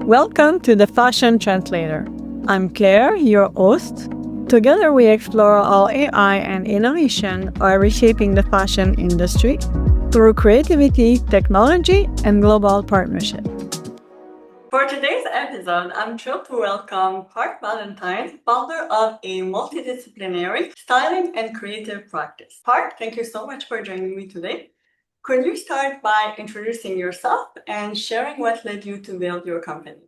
Welcome to the Fashion Translator. I'm Claire, your host. Together we explore how AI and innovation are reshaping the fashion industry through creativity, technology, and global partnership. For today's episode, I'm thrilled to welcome Parke Ballantine, founder of a multidisciplinary styling and creative practice. Parke, thank you so much for joining me today. Could you start by introducing yourself and sharing what led you to build your company?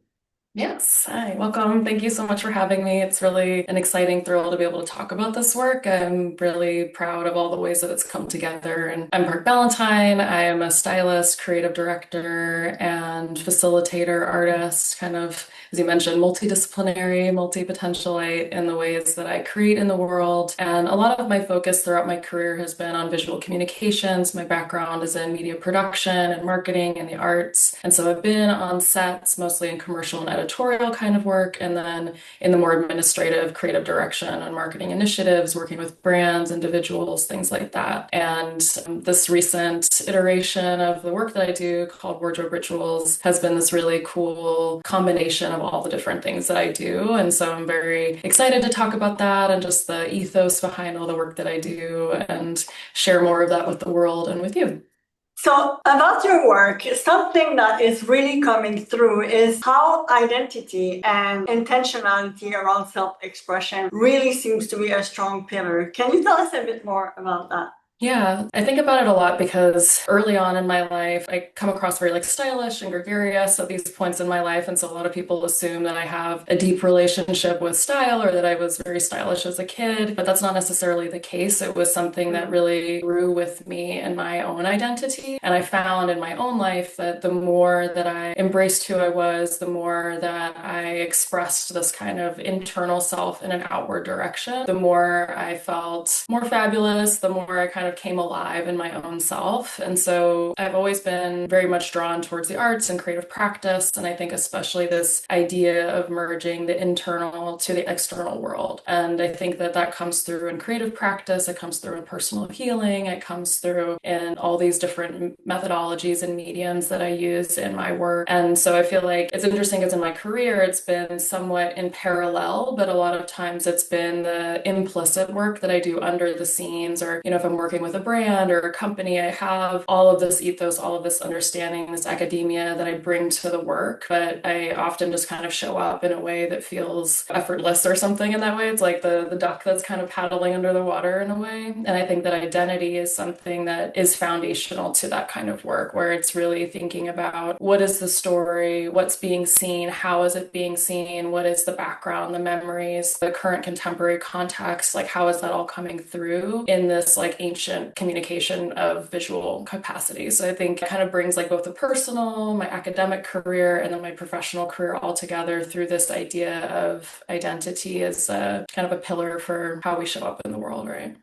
Yes. Hi, welcome. Thank you so much for having me. It's really an exciting thrill to be able to talk about this work. I'm really proud of all the ways that it's come together. And I'm Parke Ballantine. I am a stylist, creative director, and facilitator, artist, kind of, as you mentioned, multidisciplinary, multi-potentialite in the ways that I create in the world. And a lot of my focus throughout my career has been on visual communications. My background is in media production and marketing and the arts. And so I've been on sets, mostly in commercial and editorial kind of work, and then in the more administrative, creative direction and marketing initiatives, working with brands, individuals, things like that. And this recent iteration of the work that I do called Wardrobe Rituals has been this really cool combination of all the different things that I do. And so I'm very excited to talk about that and just the ethos behind all the work that I do and share more of that with the world and with you. So about your work, something that is really coming through is how identity and intentionality around self-expression really seems to be a strong pillar. Can you tell us a bit more about that? Yeah, I think about it a lot because early on in my life, I come across very stylish and gregarious at these points in my life. And so a lot of people assume that I have a deep relationship with style or that I was very stylish as a kid, but that's not necessarily the case. It was something that really grew with me and my own identity. And I found in my own life that the more that I embraced who I was, the more that I expressed this kind of internal self in an outward direction, the more I felt more fabulous, the more I kind of came alive in my own self. And so I've always been very much drawn towards the arts and creative practice. And I think especially this idea of merging the internal to the external world. And I think that that comes through in creative practice, it comes through in personal healing, it comes through in all these different methodologies and mediums that I use in my work. And so I feel like it's interesting because in my career, it's been somewhat in parallel, but a lot of times it's been the implicit work that I do under the scenes, or, if I'm working with a brand or a company, I have all of this ethos, all of this understanding, this academia that I bring to the work, but I often just kind of show up in a way that feels effortless or something in that way. It's like the duck that's kind of paddling under the water in a way. And I think that identity is something that is foundational to that kind of work, where it's really thinking about what is the story, what's being seen, how is it being seen, what is the background, the memories, the current contemporary context, like how is that all coming through in this ancient communication of visual capacity. So I think it kind of brings both the personal, my academic career, and then my professional career all together through this idea of identity as kind of a pillar for how we show up in the world, right?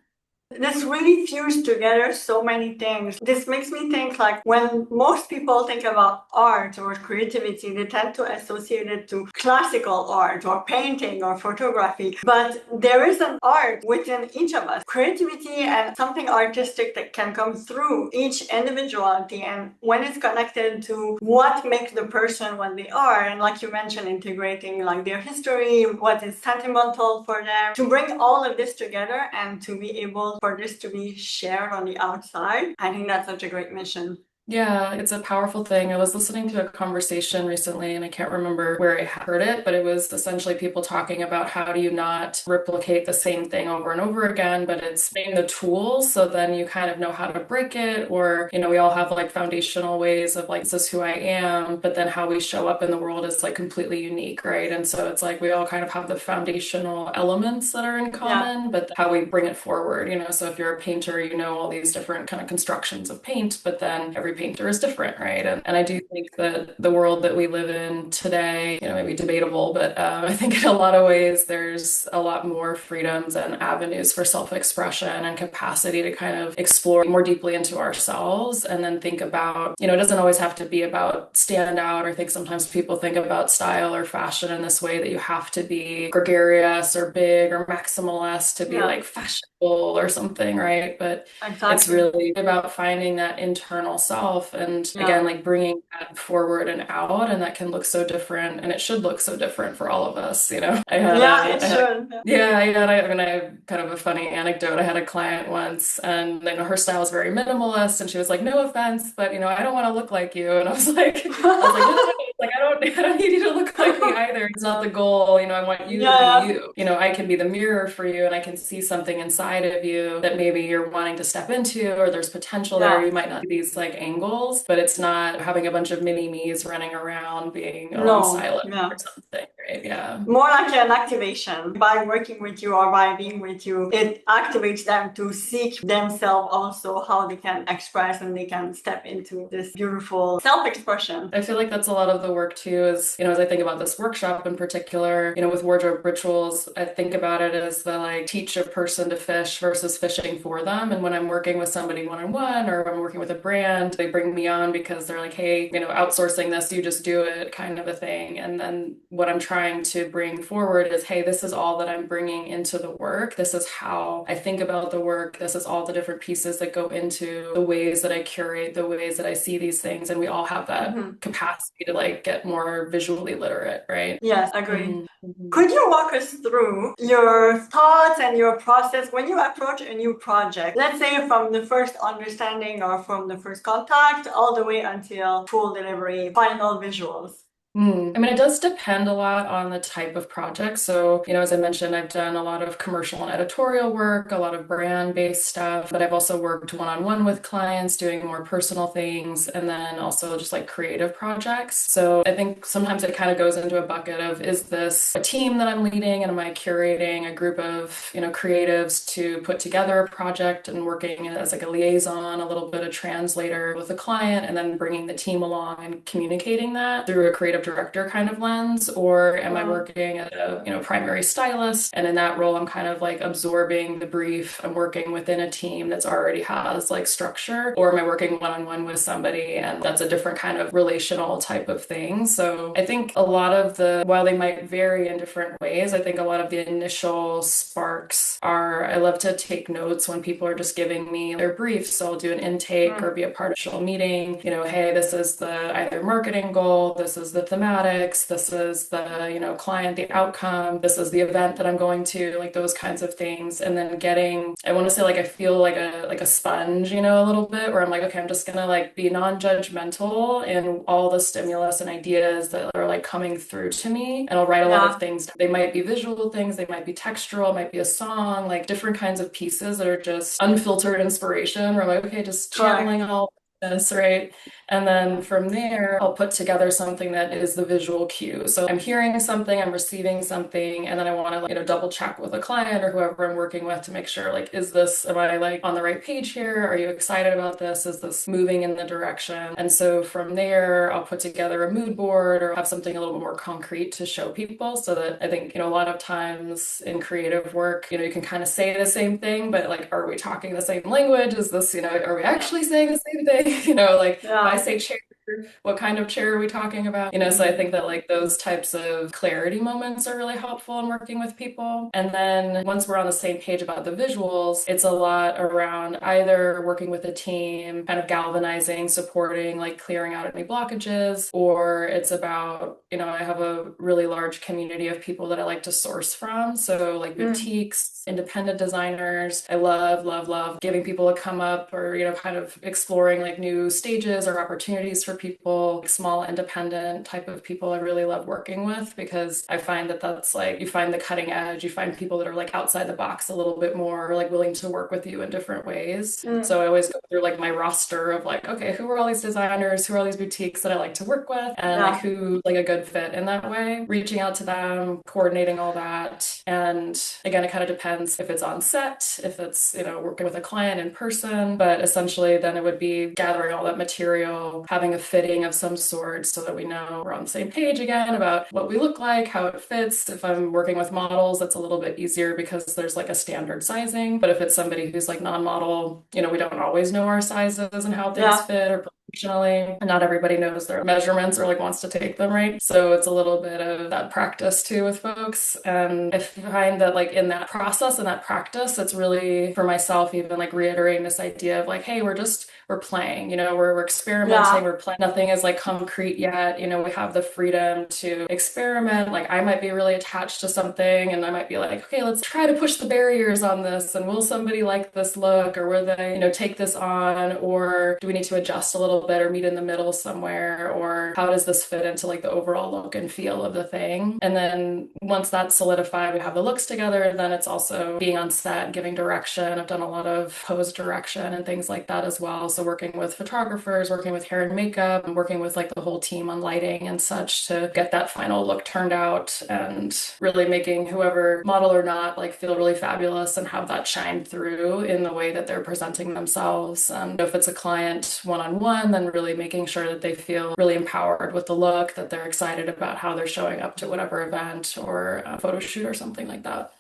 This really fused together so many things. This makes me think when most people think about art or creativity, they tend to associate it to classical art or painting or photography. But there is an art within each of us. Creativity and something artistic that can come through each individuality. And when it's connected to what makes the person what they are, and like you mentioned, integrating their history, what is sentimental for them, to bring all of this together and to be able for this to be shared on the outside. I think that's such a great mission. Yeah, it's a powerful thing. I was listening to a conversation recently, and I can't remember where I heard it, but it was essentially people talking about how do you not replicate the same thing over and over again, but it's being the tools, so then you kind of know how to break it, or, we all have foundational ways of this is who I am, but then how we show up in the world is completely unique, right? And so it's we all kind of have the foundational elements that are in common, but how we bring it forward, so if you're a painter, all these different kind of constructions of paint, but then every painter is different, right? And I do think that the world that we live in today, maybe debatable, but I think in a lot of ways there's a lot more freedoms and avenues for self-expression and capacity to kind of explore more deeply into ourselves, and then think about, it doesn't always have to be about stand out. I think sometimes people think about style or fashion in this way that you have to be gregarious or big or maximalist to be fashionable or something, right? But exactly. It's really about finding that internal self yourself. And Yeah. again, like bringing that forward and out, and that can look so different, and it should look so different for all of us, you know. Yeah, it I had a should. yeah, yeah. I mean, I have kind of a funny anecdote. I had a client once, and you know, her style is very minimalist, and she was like, "No offense, but you know, I don't want to look like you." And I was like, "No, no, no. Like, I don't need you to look like me either. It's not the goal. You know, I want you to be Yeah. you. You know, I can be the mirror for you, and I can see something inside of you that maybe you're wanting to step into, or there's potential there. Yeah. You might not see these like angles, but it's not having a bunch of mini me's running around being our own No. stylist Yeah. or something, right? Yeah. More like an activation. By working with you or by being with you, it activates them to seek themselves also how they can express and they can step into this beautiful self-expression. I feel like that's a lot of the work too, is, you know, as I think about this workshop in particular, you know, with wardrobe rituals, I think about it as the like teach a person to fish versus fishing for them. And when I'm working with somebody one-on-one, or I'm working with a brand, they bring me on because they're like, hey, you know, outsourcing this, you just do it kind of a thing. And then what I'm trying to bring forward is, hey, this is all that I'm bringing into the work. This is how I think about the work. This is all the different pieces that go into the ways that I curate, the ways that I see these things. And we all have that capacity to like get more visually literate, right? Yes, agreed. Mhm. Could you walk us through your thoughts and your process when you approach a new project? Let's say from the first understanding or from the first contact all the way until full delivery, final visuals. I mean, it does depend a lot on the type of project. So, you know, as I mentioned, I've done a lot of commercial and editorial work, a lot of brand-based stuff, but I've also worked one-on-one with clients doing more personal things, and then also just like creative projects. So I think sometimes it kind of goes into a bucket of, is this a team that I'm leading, and am I curating a group of, you know, creatives to put together a project and working as like a liaison, a little bit of translator with the client, and then bringing the team along and communicating that through a creative director kind of lens? Or am I working as a, you know, primary stylist, and in that role I'm kind of like absorbing the brief, I'm working within a team that's already has like structure? Or am I working one-on-one with somebody, and that's a different kind of relational type of thing? So I think a lot of the, while they might vary in different ways, I think a lot of the initial sparks are, I love to take notes when people are just giving me their briefs. So I'll do an intake or be a part of a meeting, you know, hey, this is the either marketing goal, this is the thematics, this is the, you know, client, the outcome, this is the event that I'm going to, like those kinds of things. And then getting, I want to say like, I feel like a sponge, you know, a little bit, where I'm like, okay, I'm just gonna like be non-judgmental in all the stimulus and ideas that are like coming through to me. And I'll write a lot of things. They might be visual things, they might be textural, it might be a song, like different kinds of pieces that are just unfiltered inspiration, where I'm like, okay, just channeling all this, right? And then from there, I'll put together something that is the visual cue. So I'm hearing something, I'm receiving something, and then I want to, like, you know, double check with a client or whoever I'm working with to make sure, like, is this, am I like on the right page here? Are you excited about this? Is this moving in the direction? And so from there, I'll put together a mood board or have something a little bit more concrete to show people, so that I think, you know, a lot of times in creative work, you know, you can kind of say the same thing, but like, are we talking the same language? Is this, you know, are we actually saying the same thing? You know, like if I say chair, what kind of chair are we talking about? You know, so I think that like those types of clarity moments are really helpful in working with people. And then once we're on the same page about the visuals, it's a lot around either working with a team, kind of galvanizing, supporting, like clearing out any blockages, or it's about, you know, I have a really large community of people that I like to source from. So like boutiques, independent designers. I love, love, love giving people a come up, or, you know, kind of exploring like new stages or opportunities for people, like small independent type of people I really love working with, because I find that that's like, you find the cutting edge, you find people that are like outside the box a little bit more, or like willing to work with you in different ways. So I always go through like my roster of like, okay, who are all these designers, who are all these boutiques that I like to work with, and like who like a good fit in that way, reaching out to them, coordinating all that. And again, it kind of depends if it's on set, if it's, you know, working with a client in person, but essentially then it would be gathering all that material, having a fitting of some sort so that we know we're on the same page again about what we look like, how it fits. If I'm working with models, that's a little bit easier because there's like a standard sizing. But if it's somebody who's like non-model, you know, we don't always know our sizes and how things fit or Unfortunately, and not everybody knows their measurements or like wants to take them right. So it's a little bit of that practice too with folks. And I find that like in that process and that practice, it's really for myself, even like reiterating this idea of like, hey, we're playing, we're experimenting, Yeah. we're playing. Nothing is like concrete yet. We have the freedom to experiment. Like I might be really attached to something and I might be like, okay, let's try to push the barriers on this. And will somebody like this look or will they, take this on? Or do we need to adjust a little bit or meet in the middle somewhere? Or how does this fit into like the overall look and feel of the thing? And then once that's solidified, we have the looks together. And then it's also being on set, giving direction. I've done a lot of pose direction and things like that as well. So working with photographers, working with hair and makeup, and working with like the whole team on lighting and such to get that final look turned out and really making whoever model or not like feel really fabulous and have that shine through in the way that they're presenting themselves. If it's a client one-on-one, then really making sure that they feel really empowered with the look, that they're excited about how they're showing up to whatever event or a photo shoot or something like that.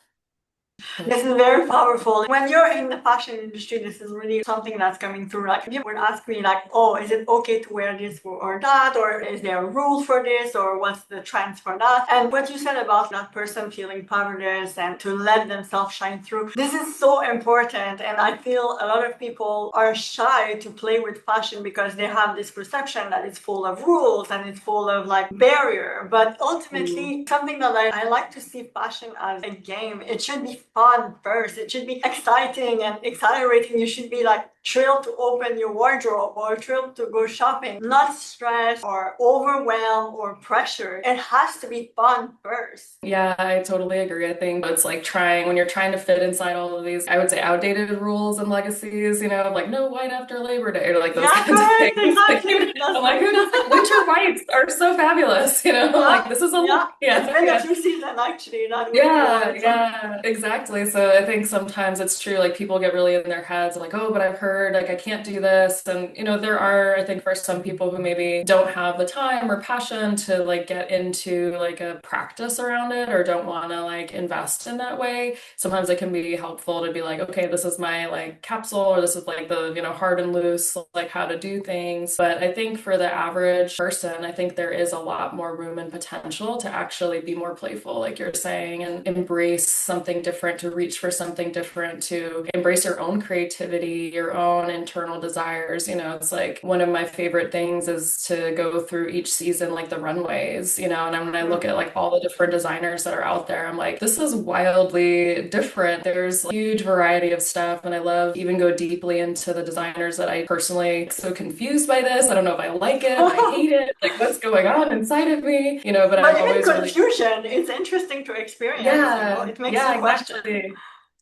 This is very powerful. When you're in the fashion industry, this is really something that's coming through. Like people would ask me like, oh, is it okay to wear this or that? Or is there a rule for this? Or what's the trends for that? And what you said about that person feeling powerless and to let themselves shine through, this is so important. And I feel a lot of people are shy to play with fashion because they have this perception that it's full of rules and it's full of like barrier. But ultimately, something that I like to see fashion as a game. It should be fun first. It should be exciting and exhilarating. You should be like thrilled to open your wardrobe or thrilled to go shopping, not stressed or overwhelmed or pressure. It has to be fun first. Yeah, I totally agree. I think it's like when you're trying to fit inside all of these, I would say outdated rules and legacies, like no white after Labor Day or like those Yeah, kinds of correct, things. exactly. I'm like, who doesn't? Winter whites are so fabulous, Yeah, like this is a yeah. look. It's Yeah, been a yeah. few seasons actually, not winter Yeah, white. yeah, exactly. So I think sometimes it's true, like people get really in their heads, like, oh, but I've heard like I can't do this. And there are, I think for some people who maybe don't have the time or passion to like get into like a practice around it or don't want to like invest in that way, sometimes it can be helpful to be like, okay, this is my like capsule or this is like the, hard and loose, like how to do things. But I think for the average person, I think there is a lot more room and potential to actually be more playful, like you're saying, and embrace something different, to reach for something different, to embrace your own creativity, your own internal desires. It's like one of my favorite things is to go through each season, like the runways, and when I look at like all the different designers that are out there, I'm like, this is wildly different. There's a huge variety of stuff. And I love even go deeply into the designers that I personally so confused by this. I don't know if I like it, if I hate it, like what's going on inside of me, but But I'm even always really confusion, it's interesting to experience, yeah, it makes yeah, you question. exactly.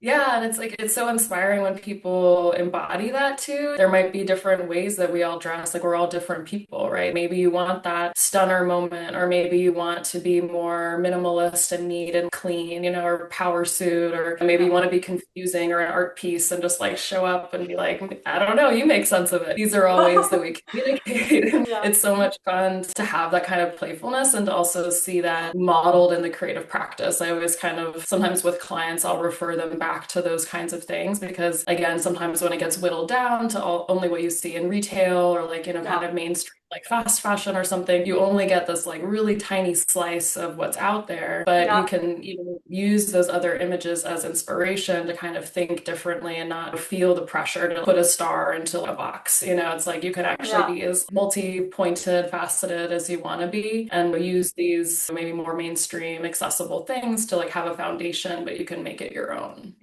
Yeah, and it's like it's so inspiring when people embody that too. There might be different ways that we all dress, like we're all different people, right? Maybe you want that stunner moment, or maybe you want to be more minimalist and neat and clean, or power suit, or maybe you want to be confusing or an art piece and just like show up and be like, I don't know, you make sense of it. These are all ways that we communicate. And Yeah. it's so much fun to have that kind of playfulness and to also see that modeled in the creative practice. I always kind of sometimes with clients, I'll refer them back to those kinds of things because again, sometimes when it gets whittled down to only what you see in retail or like, kind of mainstream like fast fashion or something, you only get this like really tiny slice of what's out there, but you Yeah. can even use those other images as inspiration to kind of think differently and not feel the pressure to put a star into a box. It's like you can actually Yeah. be as multi-pointed, faceted as you want to be and use these maybe more mainstream accessible things to like have a foundation, but you can make it your own.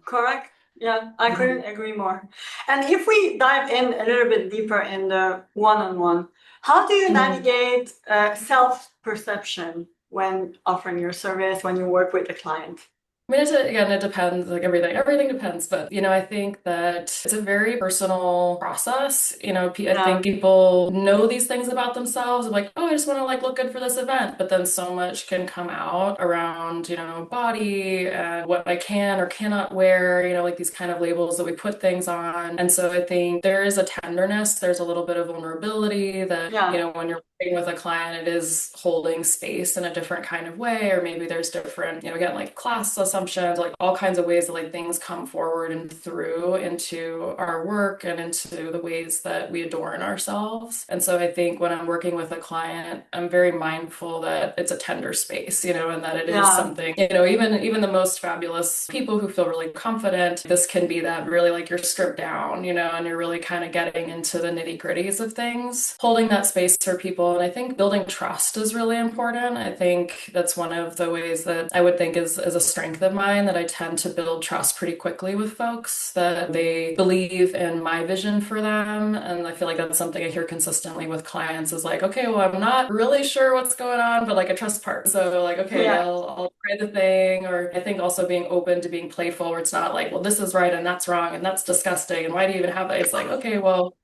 Correct. Yeah, I couldn't Mhm. agree more. And if we dive in a little bit deeper in the one-on-one, how do you Mhm. navigate self-perception when offering your service, when you work with a client? I mean, again, it depends, like everything depends. But, I think that it's a very personal process. I Yeah. think people know these things about themselves, like, oh, I just want to like look good for this event. But then so much can come out around, body and what I can or cannot wear, like these kind of labels that we put things on. And so I think there is a tenderness, there's a little bit of vulnerability that, Yeah. when you're with a client, it is holding space in a different kind of way, or maybe there's different, again, like class assumptions, like all kinds of ways that like things come forward and through into our work and into the ways that we adorn ourselves. And so I think when I'm working with a client, I'm very mindful that it's a tender space, and that it is Yeah. something, even the most fabulous people who feel really confident, this can be that really like you're stripped down, and you're really kind of getting into the nitty-gritties of things, holding that space for people. And I think building trust is really important. I think that's one of the ways that I would think is a strength of mine, that I tend to build trust pretty quickly with folks, that they believe in my vision for them. And I feel like that's something I hear consistently with clients is like, okay, well, I'm not really sure what's going on, but like I trust part. So like, okay, Yeah. I'll try the thing. Or I think also being open to being playful, where it's not like, well, this is right and that's wrong and that's disgusting. And why do you even have that? It's like, okay, well,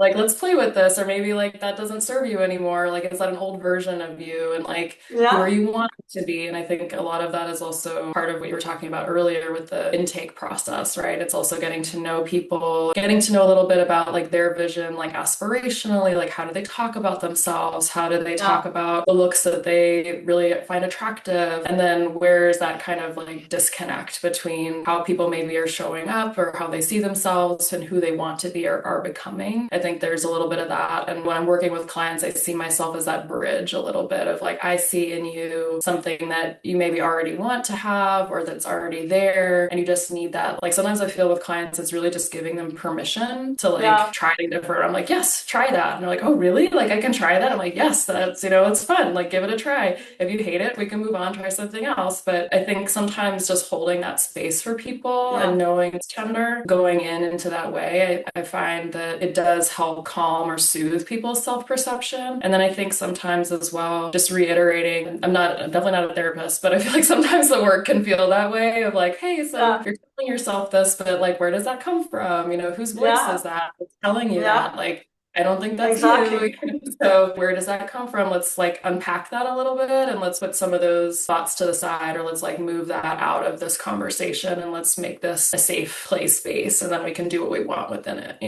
like let's play with this. Or maybe like that doesn't serve you anymore. Like, is that an old version of you? And like, who are Yeah. you wanting to be? And I think a lot of that is also part of what you were talking about earlier with the intake process, right? It's also getting to know people, getting to know a little bit about like their vision, like aspirationally, like how do they talk about themselves? How do they talk Yeah. about the looks that they really find attractive? And then where is that kind of like disconnect between how people maybe are showing up or how they see themselves and who they want to be or are becoming? I think there's a little bit of that. And when I'm working with clients, I see myself as that bridge a little bit of like, I see in you something that you maybe already want to have or that's already there. And you just need that. Like sometimes I feel with clients, it's really just giving them permission to like Yeah. try different. I'm like, yes, try that. And they're like, oh, really? Like I can try that. I'm like, yes, that's, it's fun. Like give it a try. If you hate it, we can move on, try something else. But I think sometimes just holding that space for people and Yeah. knowing it's tender, going into that way, I find that it does help calm or soothe people's self-perception. And then I think sometimes as well, just reiterating, I'm definitely not a therapist, but I feel like sometimes the work can feel that way of like, hey, so Yeah. you're telling yourself this, but like, where does that come from? Whose voice is Yeah. that that's telling you that? Yeah. Like, I don't think that's you. Exactly. So where does that come from? Let's like unpack that a little bit and let's put some of those thoughts to the side, or let's like move that out of this conversation and let's make this a safe play space, and then we can do what we want within it.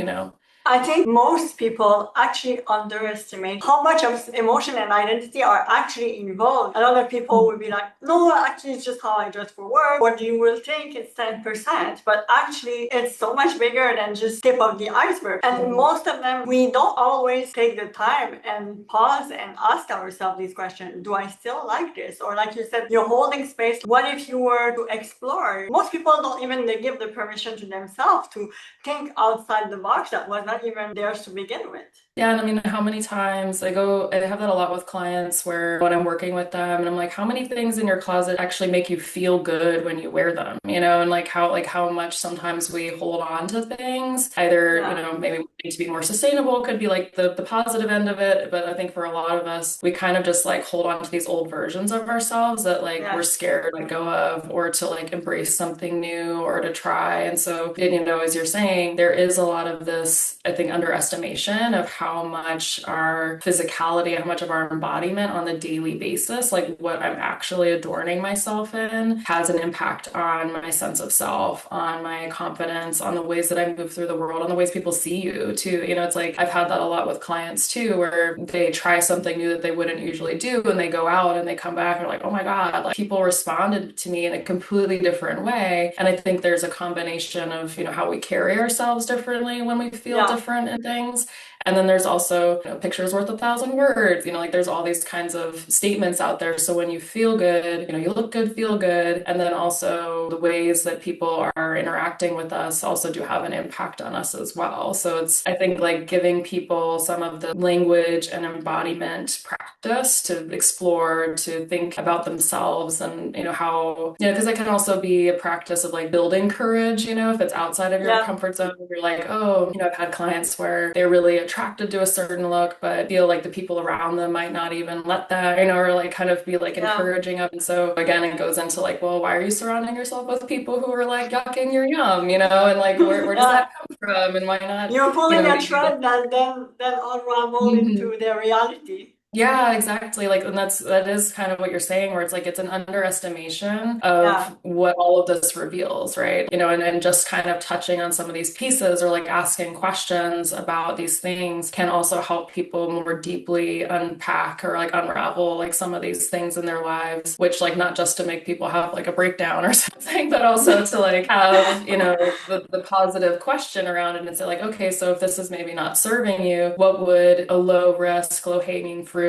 I think most people actually underestimate how much of emotion and identity are actually involved. A lot of people will be like, no, actually, it's just how I dress for work. What you will think it's 10%, but actually, it's so much bigger than just tip of the iceberg. And most of them, we don't always take the time and pause and ask ourselves these questions. Do I still like this? Or like you said, you're holding space. What if you were to explore? Most people don't even give the permission to themselves to think outside the box that was not even theirs to begin with. Yeah, and I mean, how many times I have that a lot with clients where when I'm working with them and I'm like, how many things in your closet actually make you feel good when you wear them, and like how much sometimes we hold on to things, either, Yeah. maybe we need to be more sustainable, could be like the positive end of it. But I think for a lot of us, we kind of just like hold on to these old versions of ourselves that like we're Yes. scared to let go of, or to like embrace something new or to try. And so, as you're saying, there is a lot of this, I think, underestimation of how much our physicality, how much of our embodiment on the daily basis, like what I'm actually adorning myself in, has an impact on my sense of self, on my confidence, on the ways that I move through the world, on the ways people see you too. It's like I've had that a lot with clients too, where they try something new that they wouldn't usually do, and they go out and they come back and they're like, oh my God, like people responded to me in a completely different way. And I think there's a combination of, how we carry ourselves differently when we feel Yeah. different in things. And then there's also, pictures worth 1,000 words, like there's all these kinds of statements out there. So when you feel good, you look good, feel good. And then also the ways that people are interacting with us also do have an impact on us as well. So it's, I think, like giving people some of the language and embodiment practice to explore, to think about themselves, and, how, because it can also be a practice of like building courage, if it's outside of your Yeah. comfort zone. You're like, oh, I've had clients where they're really attracted to a certain look, but feel like the people around them might not even let that, or like kind of be like Yeah. encouraging of. And so again, it goes into like, well, why are you surrounding yourself with people who are like yucking your yum, and like where does Yeah. that come from? And why not, You're pulling a maybe. thread that then unravel Mhm. into their reality. Yeah, exactly. Like, and that is kind of what you're saying, where it's like it's an underestimation Yeah. of what all of this reveals, right? And just kind of touching on some of these pieces or like asking questions about these things can also help people more deeply unpack or like unravel like some of these things in their lives, which like not just to make people have like a breakdown or something, but also to like have, the positive question around it and say like, okay, so if this is maybe not serving you, what would a low risk, low hanging fruit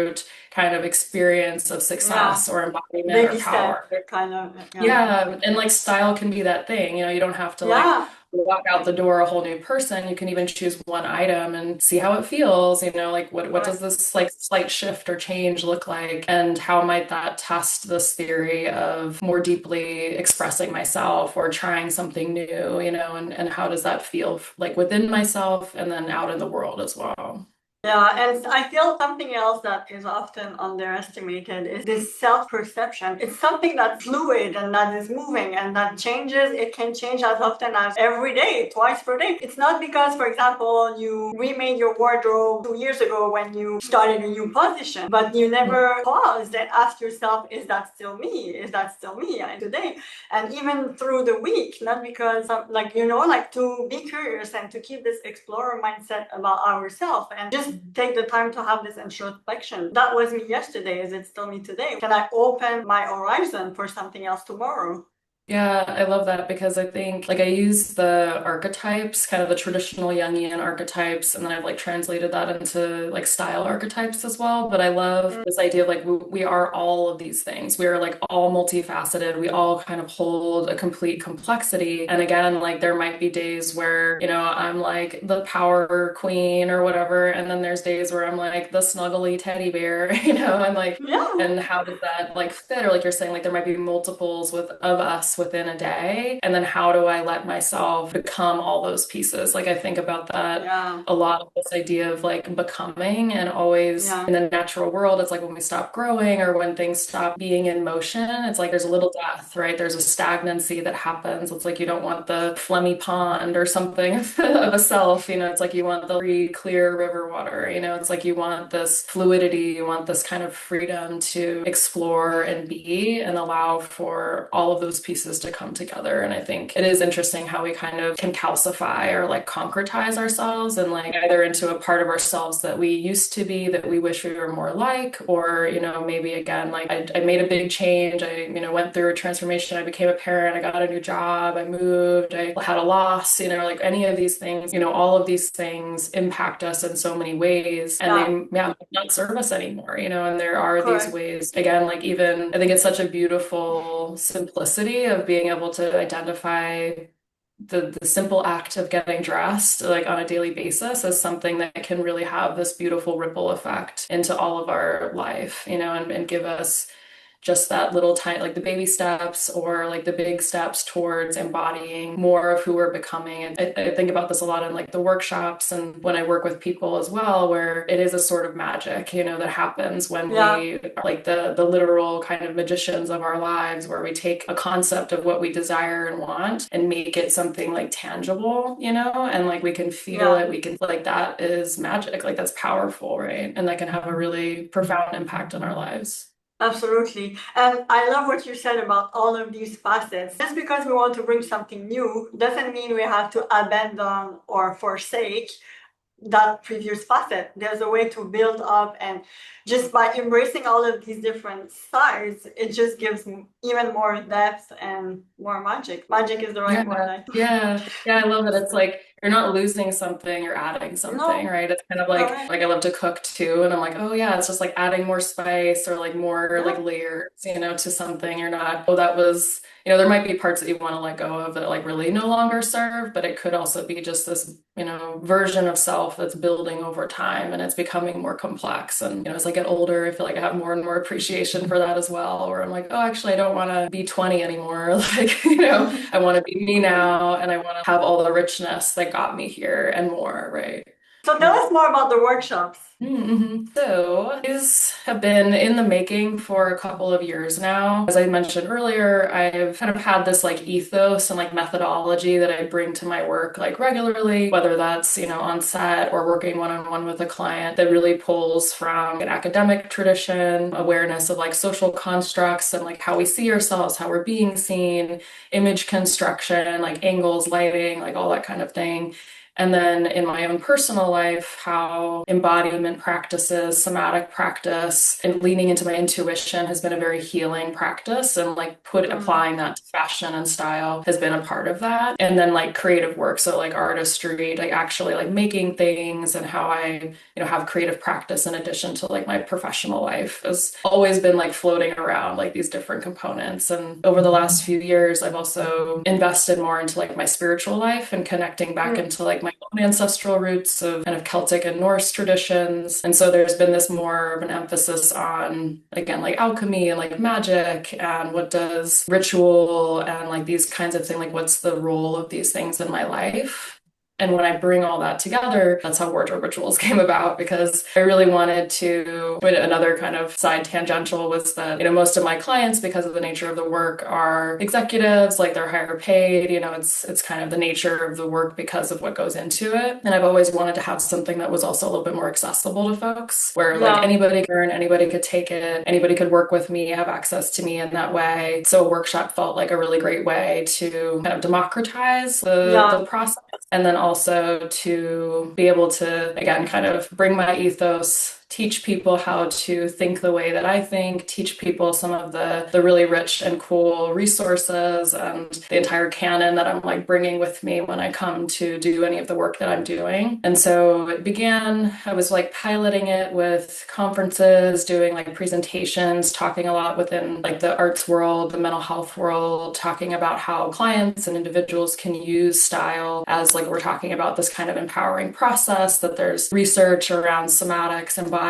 kind of experience of Yeah. success or embodiment or Baby step power? kind of. Yeah. Yeah, and like style can be that thing. You don't have to like Yeah. walk out the door a whole new person. You can even choose one item and see how it feels. Like what does Correct. this like slight shift or change look like? And how might that test this theory of more deeply expressing myself or trying something new, and how does that feel like within myself and then out in the world as well? Yeah, and I feel something else that is often underestimated is this self-perception. It's something that's fluid and that is moving and that changes. It can change as often as every day, twice per day. It's not because, for example, you remade your wardrobe 2 years ago when you started a new position, but you never paused and asked yourself, is that still me? Is that still me today? And even through the week, not because like to be curious and to keep this explorer mindset about ourselves and just take the time to have this introspection. That was me yesterday. Is it still me today? Can I open my horizon for something else tomorrow? Yeah, I love that because I think like I use the archetypes, kind of the traditional Jungian archetypes, and then I've like translated that into like style archetypes as well. But I love this idea of like we are all of these things. We are like all multifaceted. We all kind of hold a complete complexity. And again, like there might be days where, I'm like the power queen or whatever, and then there's days where I'm like the snuggly teddy bear, and like Yeah, and how does that like fit? Or like you're saying, like there might be multiples of us within a day. And then how do I let myself become all those pieces? Like I think about that yeah, a lot of this idea of like becoming and always yeah, in the natural world, it's like when we stop growing or when things stop being in motion, it's like there's a little death, right? There's a stagnancy that happens. It's like you don't want the phlegmy pond or something of a self, it's like you want the free, clear river water, it's like you want this fluidity, you want this kind of freedom to explore and be and allow for all of those pieces to come together. And I think it is interesting how we kind of can calcify or like concretize ourselves and like either into a part of ourselves that we used to be that we wish we were more like, or, maybe again, like I made a big change. I, went through a transformation. I became a parent. I got a new job. I moved. I had a loss, like any of these things, all of these things impact us in so many ways and yeah, they, yeah, not serve us anymore, and there are these correct. ways, again, like even I think it's such a beautiful simplicity of being able to identify the simple act of getting dressed like on a daily basis as something that can really have this beautiful ripple effect into all of our life, and give us just that little tiny, like the baby steps or like the big steps towards embodying more of who we're becoming. And I think about this a lot in like the workshops and when I work with people as well, where it is a sort of magic, that happens when Yeah, we are like the literal kind of magicians of our lives, where we take a concept of what we desire and want and make it something like tangible, and like we can feel yeah. it, we can like that is magic, like that's powerful, right? And that can have a really profound impact on our lives. Absolutely. And I love what you said about all of these facets. Just because we want to bring something new doesn't mean we have to abandon or forsake that previous facet. There's a way to build up, and just by embracing all of these different sides, it just gives even more depth and more magic. Magic is the right word, Yeah, I think. yeah, I love it. It's like you're not losing something, you're adding something, No, right? It's kind of like correct. I love to cook too, and I'm like, oh yeah, it's just like adding more spice or like more like Yeah, layers, to something. You're not, oh, that was, there might be parts that you want to let go of that like really no longer serve, but it could also be just this, version of self that's building over time and it's becoming more complex. And, as I get older, I feel like I have more and more appreciation for that as well, where I'm like, oh, actually, I don't want to be 20 anymore. Like, I want to be me now and I want to have all the richness that got me here and more, right? So tell us more about the workshops. So these have been in the making for a couple of years now. As I mentioned earlier, I've kind of had this like ethos and like methodology that I bring to my work like regularly, whether that's, on set or working one-on-one with a client that really pulls from an academic tradition, awareness of like social constructs and like how we see ourselves, how we're being seen, image construction, like angles, lighting, like all that kind of thing. And then in my own personal life, how embodiment practices, somatic practice, and leaning into my intuition has been a very healing practice. And like applying that to fashion and style has been a part of that. And then like creative work, so like artistry, like actually like making things and how I, have creative practice in addition to like my professional life has always been like floating around like these different components. And over the last few years, I've also invested more into like my spiritual life and connecting back into like my own ancestral roots of kind of Celtic and Norse traditions. And so there's been this more of an emphasis on, again, like alchemy and like magic and what does ritual and like these kinds of things, like what's the role of these things in my life. And when I bring all that together, that's how wardrobe rituals came about, because I really wanted to. Another kind of side tangential was that, most of my clients, because of the nature of the work, are executives, like they're higher paid, it's kind of the nature of the work because of what goes into it. And I've always wanted to have something that was also a little bit more accessible to folks, where like anybody could earn, anybody could take it, anybody could work with me, have access to me in that way. So a workshop felt like a really great way to kind of democratize the process. And then also to be able to, again, kind of bring my ethos, teach people how to think the way that I think, teach people some of the really rich and cool resources and the entire canon that I'm like bringing with me when I come to do any of the work that I'm doing. And so it began, I was like piloting it with conferences, doing like presentations, talking a lot within like the arts world, the mental health world, talking about how clients and individuals can use style as like we're talking about this kind of empowering process, that there's research around somatics, embodiments,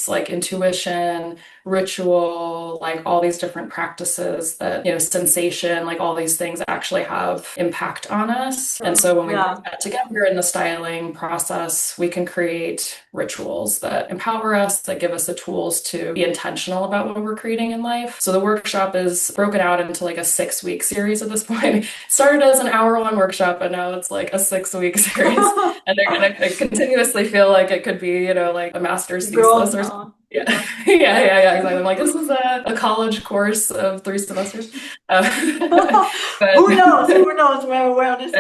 like intuition, ritual, like all these different practices that, sensation, like all these things actually have impact on us. And so when we bring that together in the styling process, we can create rituals that empower us, that give us the tools to be intentional about what we're creating in life. So the workshop is broken out into like a 6-week series at this point. It started as an hour-long workshop, and now it's like a 6-week series. And they're going to continuously feel like it could be, like a master's thesis or something. Yeah. Yeah, exactly. I'm like, this is a college course of 3 semesters. But Who knows? Who knows where this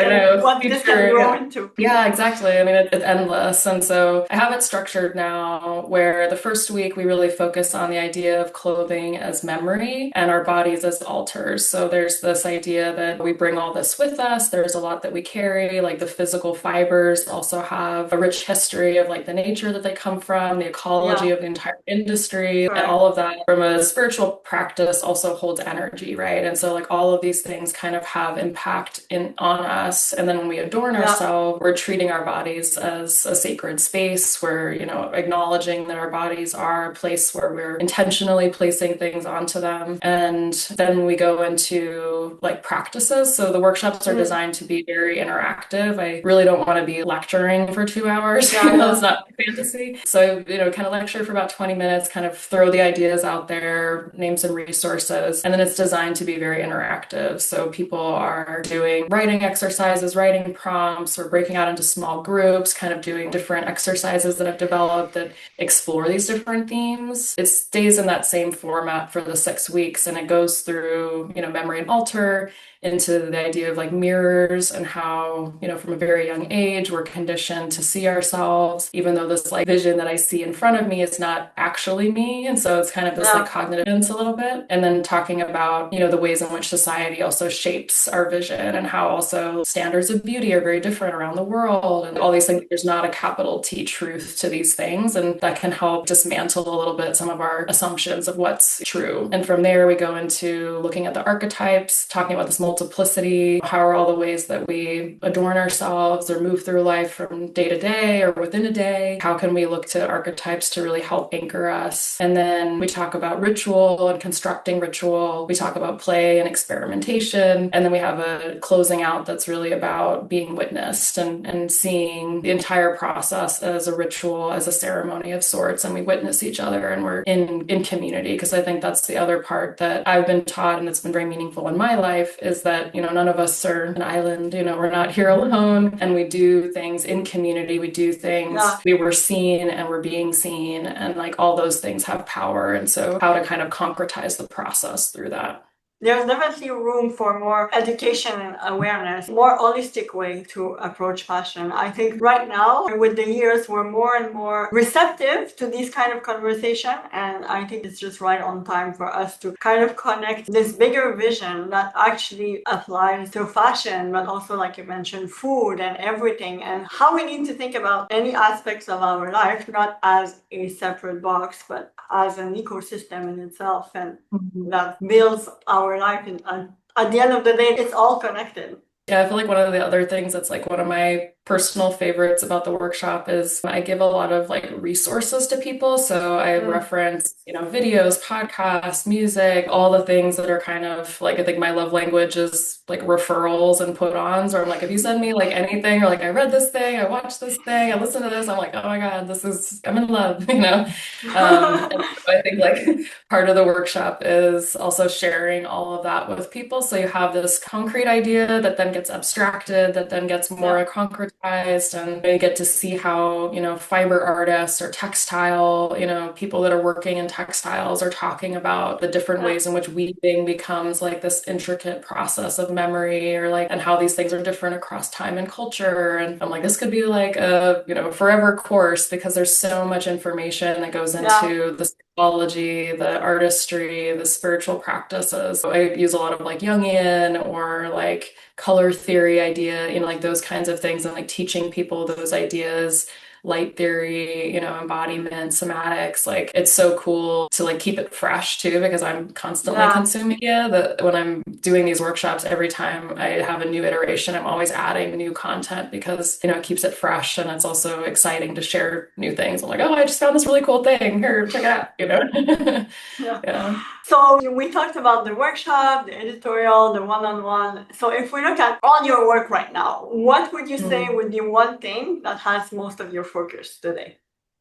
what this can grow into? Yeah, exactly. I mean, it's endless. And so I have it structured now where the first week we really focus on the idea of clothing as memory and our bodies as altars. So there's this idea that we bring all this with us. There's a lot that we carry, like the physical fibers also have a rich history of like the nature that they come from, the ecology of the entire industry, and all of that from a spiritual practice also holds energy, right? And so like all of these things kind of have impact on us. And then when we adorn ourselves, we're treating our bodies as a sacred space. We're, acknowledging that our bodies are a place where we're intentionally placing things onto them. And then we go into like practices. So the workshops are designed to be very interactive. I really don't want to be lecturing for 2 hours. That's not my fantasy. So, kind of lecture for about 20 minutes, kind of throw the ideas out there, name some resources, and then it's designed to be very interactive. So people are doing writing exercises, writing prompts, or breaking out into small groups, kind of doing different exercises that I've developed that explore these different themes. It stays in that same format for the 6 weeks, and it goes through, memory and altar, into the idea of like mirrors and how, from a very young age, we're conditioned to see ourselves, even though this like vision that I see in front of me is not actually me. And so it's kind of this like cognitive a little bit. And then talking about, the ways in which society also shapes our vision and how also standards of beauty are very different around the world and all these things. There's not a capital T truth to these things. And that can help dismantle a little bit some of our assumptions of what's true. And from there, we go into looking at the archetypes, talking about this multiplicity. How are all the ways that we adorn ourselves or move through life from day to day or within a day? How can we look to archetypes to really help anchor anchor us. And then we talk about ritual and constructing ritual. We talk about play and experimentation. And then we have a closing out that's really about being witnessed and seeing the entire process as a ritual, as a ceremony of sorts. And we witness each other and we're in community. Because I think that's the other part that I've been taught and it's been very meaningful in my life is that, none of us are an island, we're not here alone and we do things in community. We do things, we were seen and we're being seen and like all those things have power. And so how to kind of concretize the process through that. There's definitely room for more education and awareness, more holistic way to approach fashion. I think right now, with the years, we're more and more receptive to this kind of conversation. And I think it's just right on time for us to kind of connect this bigger vision that actually applies to fashion, but also, like you mentioned, food and everything, and how we need to think about any aspects of our life, not as a separate box, but as an ecosystem in itself. And that builds our life, and at the end of the day, it's all connected. Yeah, I feel like one of the other things that's like one of my personal favorites about the workshop is I give a lot of like resources to people. So I reference, videos, podcasts, music, all the things that are kind of like, I think my love language is like referrals and put-ons, or I'm like, if you send me like anything, or like I read this thing, I watched this thing, I listened to this, I'm like, oh my God, I'm in love, and so I think like part of the workshop is also sharing all of that with people. So you have this concrete idea that then gets abstracted, that then gets more concretized, and you get to see how, fiber artists or textile, people that are working in textiles are talking about the different ways in which weaving becomes like this intricate process of memory, or like, and how these things are different across time and culture. And I'm like, this could be like a, forever course, because there's so much information that goes into the psychology, the artistry, the spiritual practices. So I use a lot of like Jungian or like color theory idea, like those kinds of things, and like teaching people those ideas, light theory, embodiment, somatics. Like it's so cool to like keep it fresh too, because I'm constantly consuming media. That when I'm doing these workshops, every time I have a new iteration, I'm always adding new content, because it keeps it fresh, and it's also exciting to share new things. I'm like, oh, I just found this really cool thing. Here, check it out. Yeah. So we talked about the workshop, the editorial, the one-on-one. So if we look at all your work right now, what would you say would be one thing that has most of your focus today?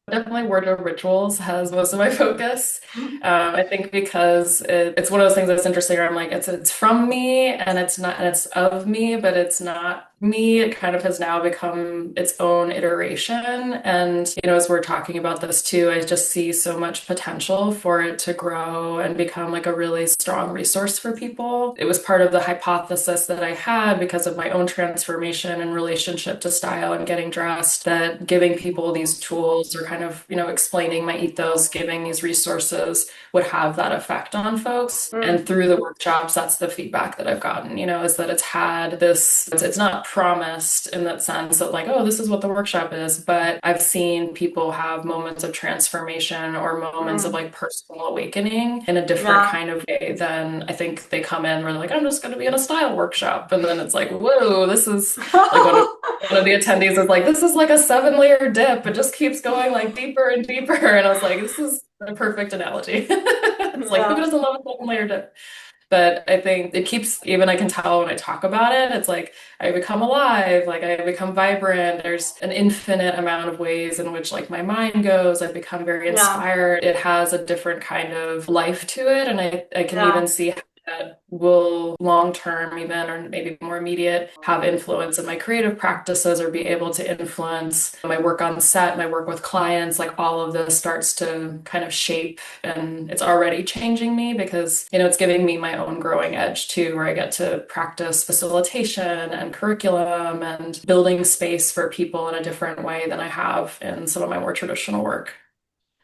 Definitely wardrobe rituals has most of my focus. I think because it's one of those things that's interesting where I'm like, it's from me and it's not, and it's of me, but it's not me. It kind of has now become its own iteration. And, as we're talking about this too, I just see so much potential for it to grow and become like a really strong resource for people. It was part of the hypothesis that I had because of my own transformation and relationship to style and getting dressed, that giving people these tools, or kind of, explaining my ethos, giving these resources would have that effect on folks. And through the workshops, that's the feedback that I've gotten, is that it's had this, it's not promised in that sense that like, oh, this is what the workshop is, but I've seen people have moments of transformation or moments of like personal awakening in a different kind of way than I think they come in where they're like, I'm just going to be in a style workshop. And then it's like, whoa, this is like one of the attendees was like, this is like a 7-layer dip. It just keeps going like deeper and deeper. And I was like, this is a perfect analogy. It's like, who doesn't love a 7-layer dip? But I think it keeps, even I can tell when I talk about it, it's like I become alive, like I become vibrant. There's an infinite amount of ways in which like my mind goes. I've become very inspired. It has a different kind of life to it. And I can even see that will long term, even, or maybe more immediate, have influence in my creative practices, or be able to influence my work on set, my work with clients. Like all of this starts to kind of shape, and it's already changing me because, it's giving me my own growing edge too, where I get to practice facilitation and curriculum and building space for people in a different way than I have in some of my more traditional work.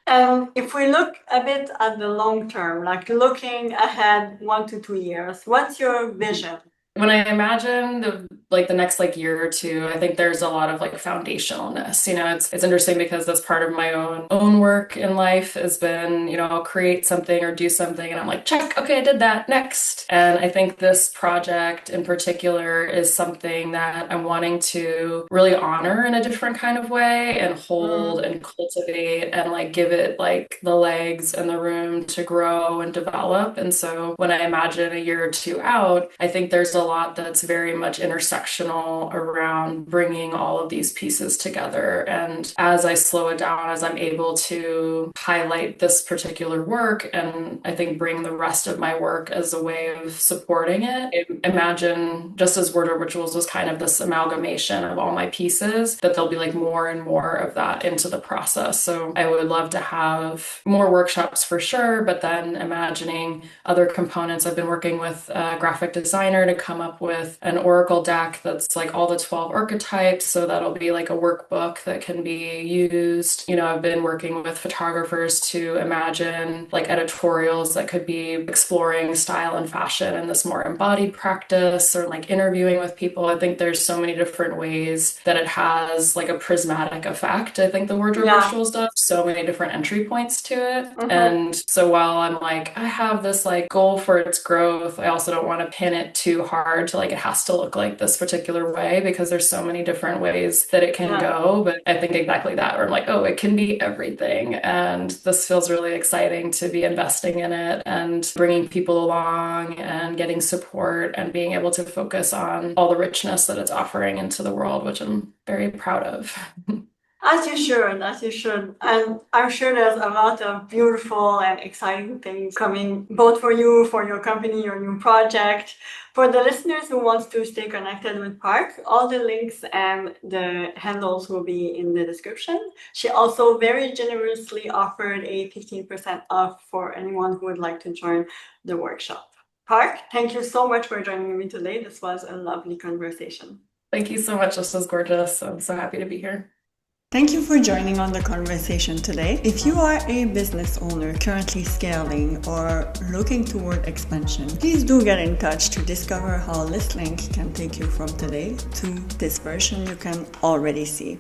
If we look a bit at the long term, like looking ahead 1 to 2 years, what's your vision? when I imagine the next like year or two, I think there's a lot of like foundationalness. It's interesting because that's part of my own work in life has been, I'll create something or do something and I'm like, check, okay, I did that, next. And I think this project in particular is something that I'm wanting to really honor in a different kind of way and hold Mm. and cultivate and like give it like the legs and the room to grow and develop. And so when I imagine a year or two out, I think there's a lot that's very much intersectional around bringing all of these pieces together. And as I slow it down, as I'm able to highlight this particular work and I think bring the rest of my work as a way of supporting it, imagine just as Word of Rituals was kind of this amalgamation of all my pieces, that there'll be like more and more of that into the process. So I would love to have more workshops for sure, but then imagining other components. I've been working with a graphic designer to come up with an oracle deck that's like all the 12 archetypes. So that'll be like a workbook that can be used. I've been working with photographers to imagine like editorials that could be exploring style and fashion in this more embodied practice or like interviewing with people. I think there's so many different ways that it has like a prismatic effect. I think the wardrobe Yeah. rituals does so many different entry points to it. Mm-hmm. And so while I'm like, I have this like goal for its growth, I also don't want to pin it too hard to like it has to look like this particular way because there's so many different ways that it can Yeah. go. But I think exactly that, where I'm like, oh, it can be everything. And this feels really exciting to be investing in it and bringing people along and getting support and being able to focus on all the richness that it's offering into the world, which I'm very proud of. As you should, as you should. And I'm sure there's a lot of beautiful and exciting things coming, both for you, for your company, your new project. For the listeners who want to stay connected with Park, all the links and the handles will be in the description. She also very generously offered a 15% off for anyone who would like to join the workshop. Park, thank you so much for joining me today. This was a lovely conversation. Thank you so much. This was gorgeous. I'm so happy to be here. Thank you for joining on the conversation today. If you are a business owner currently scaling or looking toward expansion, please do get in touch to discover how this link can take you from today to this version you can already see.